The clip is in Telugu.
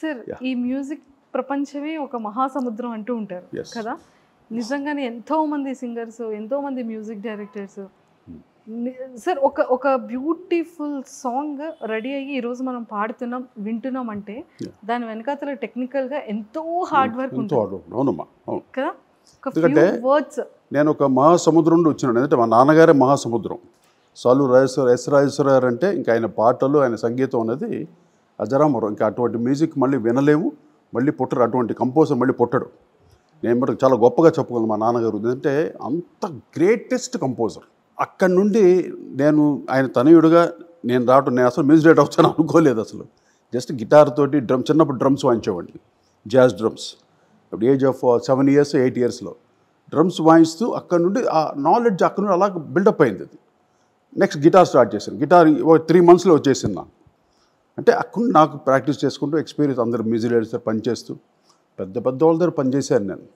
సార్ ఈ మ్యూజిక్ ప్రపంచమే ఒక మహాసముద్రం అంటూ ఉంటారు కదా. నిజంగానే ఎంతో మంది సింగర్స్, ఎంతో మంది మ్యూజిక్ డైరెక్టర్స్. సార్ ఒక బ్యూటిఫుల్ సాంగ్ రెడీ అయ్యి ఈరోజు మనం పాడుతున్నాం, వింటున్నాం అంటే దాని వెనకాతల టెక్నికల్గా ఎంతో హార్డ్ వర్క్ ఉంటుంది కదా. నేను ఒక మహాసముద్రం నుండి వచ్చినాను. ఎందుకంటే మా నాన్నగారే మహాసముద్రం. సాలూరు రాజేశ్వర గారు అంటే ఇంకా ఆయన పాటలు, ఆయన సంగీతం అనేది అజరామరం. ఇంకా అటువంటి మ్యూజిక్ మళ్ళీ వినలేము, మళ్ళీ పుట్టరు. అటువంటి కంపోజర్ మళ్ళీ పుట్టడు. నేను మరి చాలా గొప్పగా చెప్పగలను మా నాన్నగారు. ఎందుకంటే అంత గ్రేటెస్ట్ కంపోజర్. అక్కడి నుండి నేను ఆయన తనయుడుగా నేను రావడం, నేను అసలు మ్యూజిక్ డైరెక్టర్ అవుతాను అనుకోలేదు అసలు. జస్ట్ గిటార్ తోటి చిన్నప్పుడు డ్రమ్స్ వాయించేవాడిని, జాజ్ డ్రమ్స్. ఇప్పుడు ఏజ్ ఆఫ్ 7 years 8 yearsలో డ్రమ్స్ వాయిస్తూ అక్కడ నుండి ఆ నాలెడ్జ్ అక్కడ నుండి అలా బిల్డప్ అయింది. అది నెక్స్ట్ గిటార్ స్టార్ట్ చేశాను. గిటార్ 3 monthsలో వచ్చేసింది నాకు. అంటే అక్కడ నాకు ప్రాక్టీస్ చేసుకుంటూ ఎక్స్పీరియన్స్ అందరు మ్యూజిక్ డైరెక్టర్స్ పనిచేస్తూ పెద్ద వాళ్ళ దగ్గర పనిచేశాను నేను.